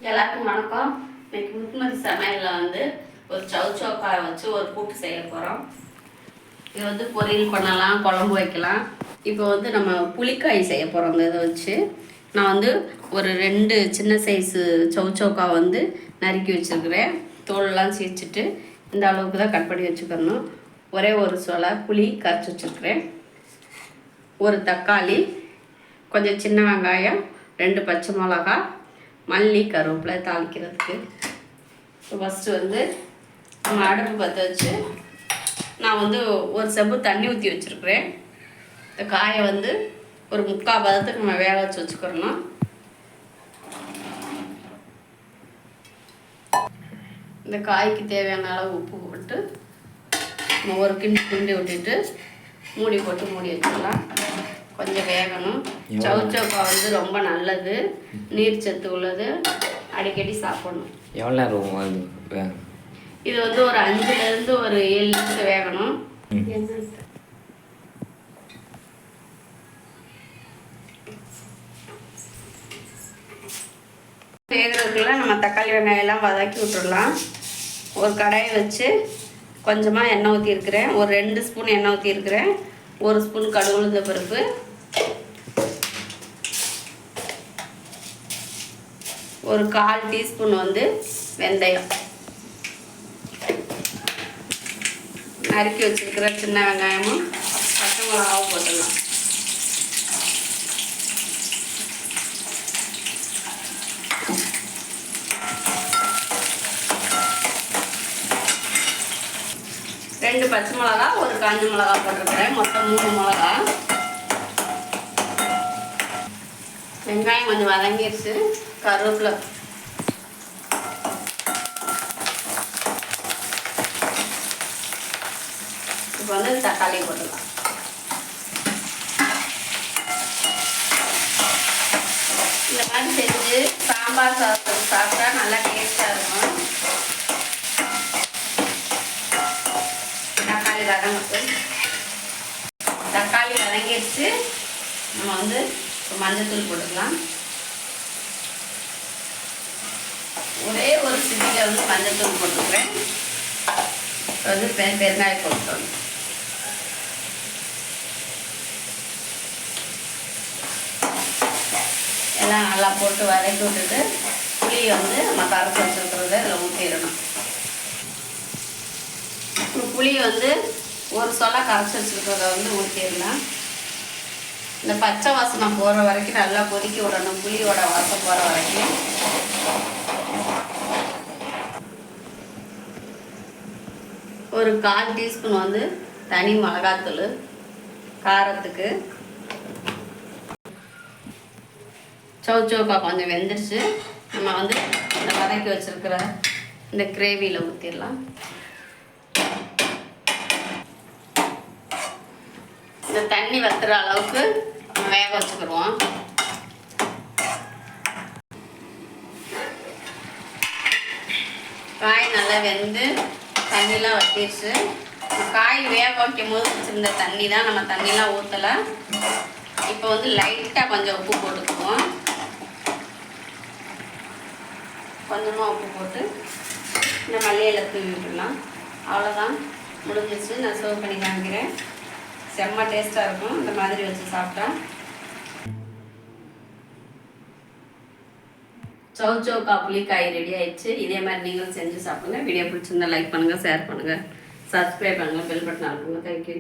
எல்லாருக்கும் வணக்கம். இன்னைக்கு முத்துமதி சமையலில் வந்து ஒரு சவுச்சோக்காய் வச்சு ஒரு கூட்டு செய்ய போகிறோம். இது வந்து பொரியல் பண்ணலாம், குழம்பு வைக்கலாம். இப்போ வந்து நம்ம புளிக்காய் செய்ய போகிறோம். இதை வச்சு நான் வந்து ஒரு 2 சின்ன சைஸு சவுச்சோக்காய் வந்து நறுக்கி வச்சுருக்கிறேன். தோலெலாம் சீச்சிட்டு இந்த அளவுக்கு தான் கட் பண்ணி வச்சுக்கணும். ஒரே ஒரு சொலை புளி கரைச்சி வச்சுருக்கிறேன். ஒரு தக்காளி, கொஞ்சம் சின்ன வெங்காயம், 2 பச்சை மிளகாய், மல்லி, கருவேப்பிலை தாளிக்கிறதுக்கு. ஃபஸ்ட்டு வந்து நம்ம அடுப்பு பற்ற வச்சு நான் வந்து ஒரு செம்பு தண்ணி ஊற்றி வச்சுருக்குறேன். இந்த காயை வந்து ஒரு 3/4 பதத்துக்கு நம்ம வேக வச்சு வச்சுக்கிறணும். இந்த காய்க்கு தேவையான அளவு உப்பு போட்டு நம்ம ஒரு கிண்டி விட்டுட்டு மூடி போட்டு மூடி வச்சிடலாம். கொஞ்சம் வேகணும். சவுச்சோக்காய் வந்து ரொம்ப நல்லது, நீர் சத்து உள்ளது, அடிக்கடி சாப்பிடணும். எவ்வளோ நேரம் இது வந்து ஒரு 5லேருந்து ஒரு 7 நிமிஷம் வேகணும். வேகிறதுக்குள்ள நம்ம தக்காளி வெங்காயம் எல்லாம் வதக்கி விட்டுடலாம். ஒரு கடாயை வச்சு கொஞ்சமாக எண்ணெய் ஊற்றிருக்கிறேன். ஒரு 2 ஸ்பூன் எண்ணெய் ஊற்றிருக்கிறேன். 1 ஸ்பூன் கடுகு உளுந்த பருப்பு, ஒரு 1/4 டீஸ்பூன் வந்து வெந்தயம், நறுக்கி வச்சுருக்கிற சின்ன வெங்காயமும் பச்சை மிளகாவும் போட்டுடலாம். ரெண்டு பச்சை மிளகா, ஒரு காஞ்ச மிளகா போட்டிருக்கிறேன். மொத்தம் 3 மிளகா. வெங்காயம் கொஞ்சம் வதங்கிடுச்சு. கருவேப்பிலை, இப்போ வந்து தக்காளி போட்டுடலாம். இந்த மாதிரி செஞ்சு சாம்பார் சாதத்துக்கு சாப்பிட்டா நல்லா டேஸ்டாக இருக்கும். தக்காளி வதங்கிடுச்சு. நம்ம வந்து மஞ்சத்தூள் போட்டுக்கலாம். ஒரே ஒரு சிட்டியில் வந்து மஞ்சத்தூள் போட்டுக்கிறேன். வந்து பெருங்காயம் போட்டுக்கணும். எல்லாம் நல்லா போட்டு வதக்கி விட்டுட்டு புளி வந்து நம்ம கரைச்சி வச்சுருக்கிறத இதில் ஊற்றிடணும். புளி வந்து ஒரு சொலை கரைச்சி வச்சுருக்கிறத வந்து ஊற்றிடலாம். இந்த பச்சை வாசனை போகிற வரைக்கும் நல்லா கொதிக்க விடணும். புளியோட வாசம் போகிற வரைக்கும். ஒரு 1/4 டீஸ்பூன் வந்து தனி மிளகாத்தூள் காரத்துக்கு. சவுச்சோக்காய் கொஞ்சம் வெந்துருச்சு. நம்ம வந்து இந்த வதக்கி வச்சுருக்கிற இந்த கிரேவியில் ஊற்றிடலாம். இந்த தண்ணி வத்துற அளவுக்கு நம்ம வேக வச்சுக்கிடுவோம். காய் நல்லா வெந்து தண்ணிலாம் வத்திடுச்சு. காய் வேக வைக்கும் போது வச்சுருந்த தண்ணி தான், நம்ம தண்ணிலாம் ஊற்றலை. இப்போ வந்து லைட்டாக கொஞ்சம் உப்பு போட்டுக்குவோம். கொஞ்சமாக உப்பு போட்டு இந்த மல்லியில தூவி விட்டுடலாம். அவ்வளோதான், முடிஞ்சிச்சு. நான் சர்வ் பண்ணி காமிக்கிறேன். செம்ம டேஸ்ட்டாக இருக்கும் இந்த மாதிரி வச்சு சாப்பிட்டா. சவுச்சோக்காய் புளிக்காய் ரெடி ஆயிடுச்சு. இதே மாதிரி நீங்களும் செஞ்சு சாப்பிடுங்க. வீடியோ பிடிச்சிருந்தா லைக் பண்ணுங்கள், ஷேர் பண்ணுங்கள், சப்ஸ்கிரைப் பண்ணுங்கள், பெல் பட்டன் அழுத்துங்க. தேங்க்யூ.